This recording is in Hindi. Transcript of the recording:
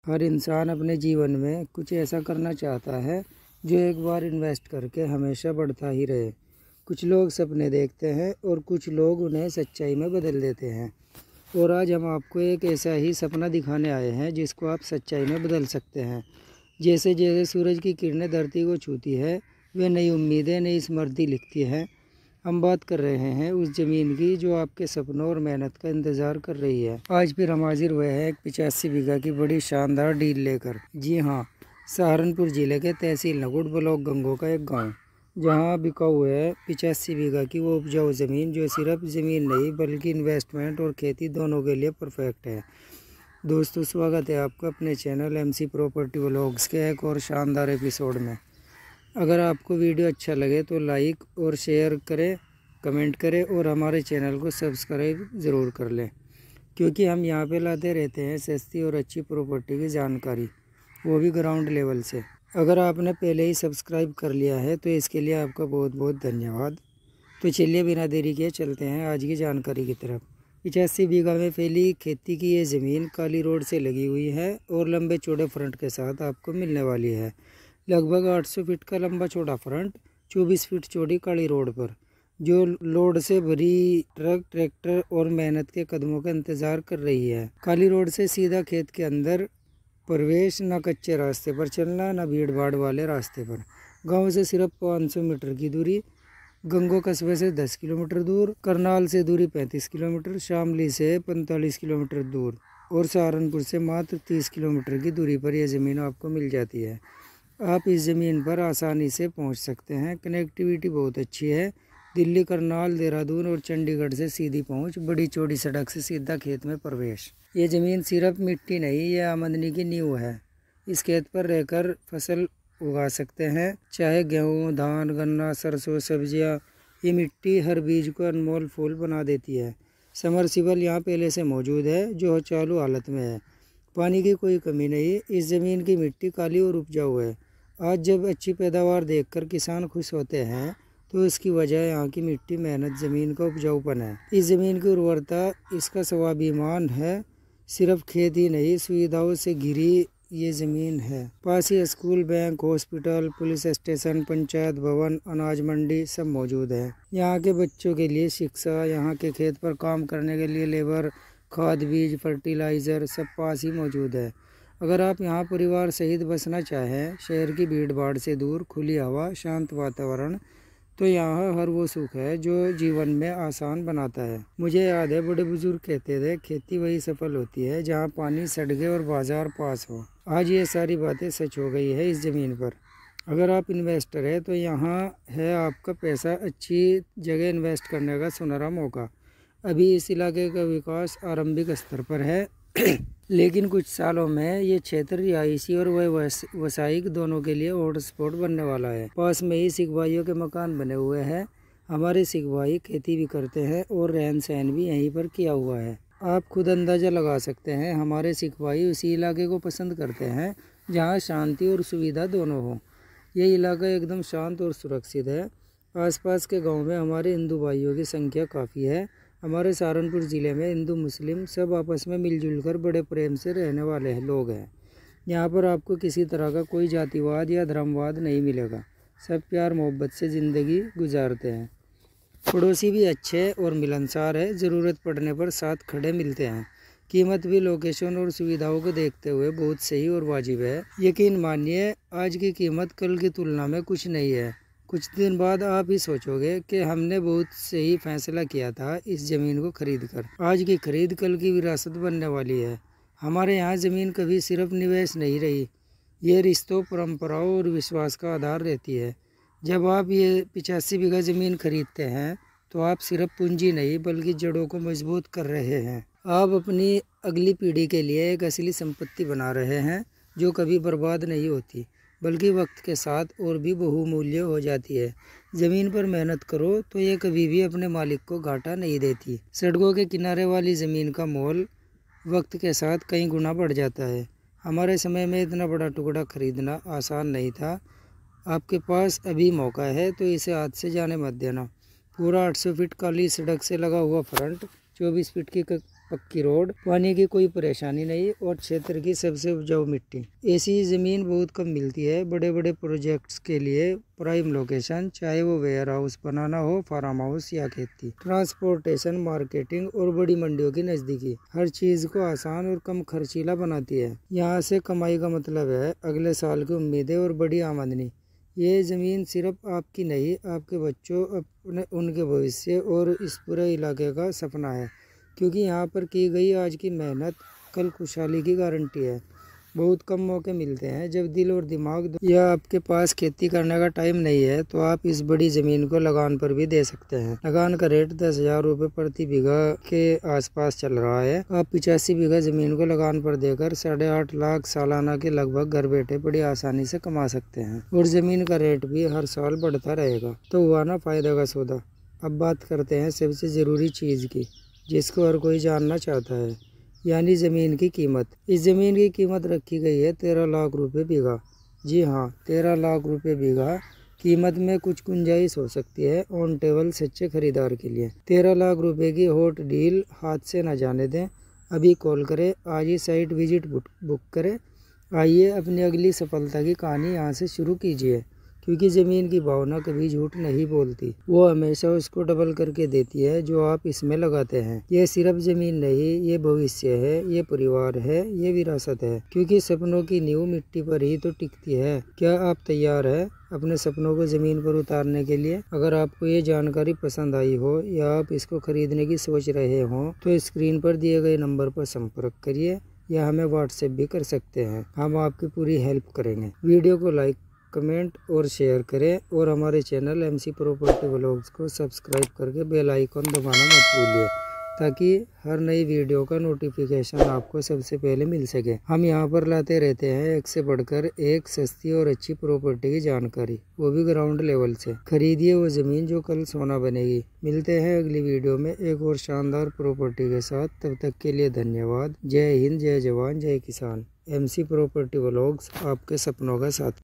हर इंसान अपने जीवन में कुछ ऐसा करना चाहता है जो एक बार इन्वेस्ट करके हमेशा बढ़ता ही रहे। कुछ लोग सपने देखते हैं और कुछ लोग उन्हें सच्चाई में बदल देते हैं। और आज हम आपको एक ऐसा ही सपना दिखाने आए हैं जिसको आप सच्चाई में बदल सकते हैं। जैसे जैसे सूरज की किरणें धरती को छूती है, वे नई उम्मीदें, नई स्मृति लिखती हैं। हम बात कर रहे हैं उस ज़मीन की जो आपके सपनों और मेहनत का इंतज़ार कर रही है। आज फिर हम हाजिर हुए हैं एक 85 बीघा की बड़ी शानदार डील लेकर। जी हाँ, सहारनपुर ज़िले के तहसील नकुट ब्लॉक गंगो का एक गांव, जहां बिका हुआ है 85 बीघा की वो उपजाऊ ज़मीन जो सिर्फ ज़मीन नहीं बल्कि इन्वेस्टमेंट और खेती दोनों के लिए परफेक्ट है। दोस्तों, स्वागत है आपका अपने चैनल MC प्रॉपर्टी व्लॉग्स के एक और शानदार एपिसोड में। अगर आपको वीडियो अच्छा लगे तो लाइक और शेयर करें, कमेंट करें और हमारे चैनल को सब्सक्राइब ज़रूर कर लें, क्योंकि हम यहाँ पे लाते रहते हैं सस्ती और अच्छी प्रॉपर्टी की जानकारी, वो भी ग्राउंड लेवल से। अगर आपने पहले ही सब्सक्राइब कर लिया है तो इसके लिए आपका बहुत बहुत धन्यवाद। तो चलिए बिना देरी किए चलते हैं आज की जानकारी की तरफ। 85 बीघा में फैली खेती की ये ज़मीन काली रोड से लगी हुई है और लंबे चौड़े फ्रंट के साथ आपको मिलने वाली है। लगभग 800 फीट का लंबा चौड़ा फ्रंट, 24 फीट चौड़ी काली रोड पर, जो लोड से भरी ट्रक, ट्रैक्टर और मेहनत के कदमों का इंतजार कर रही है। काली रोड से सीधा खेत के अंदर प्रवेश, न कच्चे रास्ते पर चलना, न भीड़ भाड़ वाले रास्ते पर। गांव से सिर्फ 500 मीटर की दूरी, गंगो कस्बे से 10 किलोमीटर दूर, करनाल से दूरी 35 किलोमीटर, शामली से 45 किलोमीटर दूर और सहारनपुर से मात्र 30 किलोमीटर की दूरी पर यह ज़मीन आपको मिल जाती है। आप इस ज़मीन पर आसानी से पहुंच सकते हैं। कनेक्टिविटी बहुत अच्छी है। दिल्ली, करनाल, देहरादून और चंडीगढ़ से सीधी पहुंच, बड़ी चौड़ी सड़क से सीधा खेत में प्रवेश। ये ज़मीन सिर्फ मिट्टी नहीं, ये आमदनी की नींव है। इस खेत पर रहकर फसल उगा सकते हैं, चाहे गेहूँ, धान, गन्ना, सरसों, सब्जियाँ। ये मिट्टी हर बीज को अनमोल फूल बना देती है। समरसिबल यहाँ पहले से मौजूद है जो चालू हालत में है। पानी की कोई कमी नहीं। इस ज़मीन की मिट्टी काली और उपजाऊ है। आज जब अच्छी पैदावार देखकर किसान खुश होते हैं तो इसकी वजह यहाँ की मिट्टी, मेहनत, ज़मीन का उपजाऊपन है। इस ज़मीन की उर्वरता इसका स्वाभिमान है। सिर्फ खेत ही नहीं, सुविधाओं से घिरी ये ज़मीन है। पास ही school, bank, hospital, police station, panchayat भवन, अनाज मंडी सब मौजूद है। यहाँ के बच्चों के लिए शिक्षा, यहाँ के खेत पर काम करने के लिए लेबर, खाद, बीज, फर्टिलाइज़र सब पास ही मौजूद है। अगर आप यहाँ परिवार सहित बसना चाहें, शहर की भीड़ भाड़ से दूर, खुली हवा, शांत वातावरण, तो यहाँ हर वो सुख है जो जीवन में आसान बनाता है। मुझे याद है बड़े बुजुर्ग कहते थे, खेती वही सफल होती है जहाँ पानी, सड़कें और बाजार पास हो। आज ये सारी बातें सच हो गई है इस ज़मीन पर। अगर आप इन्वेस्टर हैं तो यहाँ है आपका पैसा अच्छी जगह इन्वेस्ट करने का सुनहरा मौका। अभी इस इलाके का विकास आरंभिक स्तर पर है, लेकिन कुछ सालों में ये क्षेत्र रिहायशी और व्यावसायिक दोनों के लिए हॉटस्पॉट बनने वाला है। पास में ही सिख भाइयों के मकान बने हुए हैं। हमारे सिख भाई खेती भी करते हैं और रहन सहन भी यहीं पर किया हुआ है। आप खुद अंदाज़ा लगा सकते हैं, हमारे सिख भाई उसी इलाके को पसंद करते हैं जहाँ शांति और सुविधा दोनों हो। ये इलाका एकदम शांत और सुरक्षित है। आसपास के गाँव में हमारे हिंदू भाइयों की संख्या काफ़ी है। हमारे सहारनपुर ज़िले में हिंदू मुस्लिम सब आपस में मिलजुल कर बड़े प्रेम से रहने वाले लोग हैं। यहाँ पर आपको किसी तरह का कोई जातिवाद या धर्मवाद नहीं मिलेगा। सब प्यार मोहब्बत से ज़िंदगी गुजारते हैं। पड़ोसी भी अच्छे और मिलनसार है। ज़रूरत पड़ने पर साथ खड़े मिलते हैं। कीमत भी लोकेशन और सुविधाओं को देखते हुए बहुत सही और वाजिब है। यकीन मानिए, आज की कीमत कल की तुलना में कुछ नहीं है। कुछ दिन बाद आप ही सोचोगे कि हमने बहुत सही फैसला किया था इस ज़मीन को खरीदकर। आज की खरीद कल की विरासत बनने वाली है। हमारे यहाँ ज़मीन कभी सिर्फ निवेश नहीं रही, ये रिश्तों, परंपराओं और विश्वास का आधार रहती है। जब आप ये 85 बीघा ज़मीन खरीदते हैं तो आप सिर्फ पूंजी नहीं बल्कि जड़ों को मजबूत कर रहे हैं। आप अपनी अगली पीढ़ी के लिए एक असली संपत्ति बना रहे हैं जो कभी बर्बाद नहीं होती बल्कि वक्त के साथ और भी बहुमूल्य हो जाती है। ज़मीन पर मेहनत करो तो ये कभी भी अपने मालिक को घाटा नहीं देती। सड़कों के किनारे वाली ज़मीन का मोल वक्त के साथ कई गुना बढ़ जाता है। हमारे समय में इतना बड़ा टुकड़ा खरीदना आसान नहीं था। आपके पास अभी मौका है तो इसे हाथ से जाने मत देना। पूरा 800 फीट काली सड़क से लगा हुआ फ्रंट, 24 फीट की पक्की रोड, पानी की कोई परेशानी नहीं और क्षेत्र की सबसे उपजाऊ मिट्टी। ऐसी ज़मीन बहुत कम मिलती है। बड़े बड़े प्रोजेक्ट्स के लिए प्राइम लोकेशन, चाहे वो वेयर हाउस बनाना हो, फार्म हाउस या खेती। ट्रांसपोर्टेशन, मार्केटिंग और बड़ी मंडियों की नज़दीकी हर चीज़ को आसान और कम खर्चीला बनाती है। यहाँ से कमाई का मतलब है अगले साल की उम्मीदें और बड़ी आमदनी। ये ज़मीन सिर्फ आपकी नहीं, आपके बच्चों, अपने उनके भविष्य और इस पूरे इलाके का सपना है, क्योंकि यहाँ पर की गई आज की मेहनत कल खुशहाली की गारंटी है। बहुत कम मौके मिलते हैं जब दिल और दिमाग या आपके पास खेती करने का टाइम नहीं है, तो आप इस बड़ी ज़मीन को लगान पर भी दे सकते हैं। लगान का रेट 10,000 रुपये प्रति बीघा के आसपास चल रहा है। आप 85 बीघा ज़मीन को लगान पर देकर 8.5 लाख सालाना के लगभग घर बैठे बड़ी आसानी से कमा सकते हैं और ज़मीन का रेट भी हर साल बढ़ता रहेगा। तो हुआ ना फायदा का सौदा। अब बात करते हैं सबसे ज़रूरी चीज़ की, जिसको हर कोई जानना चाहता है, यानी ज़मीन की कीमत। इस ज़मीन की कीमत रखी गई है 13 लाख रुपए बीघा। जी हाँ, 13 लाख रुपए बीघा। कीमत में कुछ गुंजाइश हो सकती है ऑन टेबल सच्चे खरीदार के लिए। 13 लाख रुपए की हॉट डील हाथ से न जाने दें। अभी कॉल करें, आज ही साइट विजिट बुक करें। आइए अपनी अगली सफलता की कहानी यहाँ से शुरू कीजिए, क्योंकि ज़मीन की भावना कभी झूठ नहीं बोलती। वो हमेशा उसको डबल करके देती है जो आप इसमें लगाते हैं। ये सिर्फ ज़मीन नहीं, ये भविष्य है, ये परिवार है, ये विरासत है, क्योंकि सपनों की नींव मिट्टी पर ही तो टिकती है। क्या आप तैयार हैं अपने सपनों को ज़मीन पर उतारने के लिए? अगर आपको ये जानकारी पसंद आई हो या आप इसको खरीदने की सोच रहे हों, तो स्क्रीन पर दिए गए नंबर पर संपर्क करिए या हमें व्हाट्सएप भी कर सकते हैं। हम आपकी पूरी हेल्प करेंगे। वीडियो को लाइक, कमेंट और शेयर करें और हमारे चैनल एमसी प्रॉपर्टी व्लॉग्स को सब्सक्राइब करके बेल आइकन दबाना मत भूलिए, ताकि हर नई वीडियो का नोटिफिकेशन आपको सबसे पहले मिल सके। हम यहाँ पर लाते रहते हैं एक से बढ़कर एक सस्ती और अच्छी प्रॉपर्टी की जानकारी, वो भी ग्राउंड लेवल से। खरीदिए वो ज़मीन जो कल सोना बनेगी। मिलते हैं अगली वीडियो में एक और शानदार प्रॉपर्टी के साथ। तब तक के लिए धन्यवाद। जय हिंद, जय जवान, जय किसान। एमसी प्रॉपर्टी व्लॉग्स, आपके सपनों का साथ।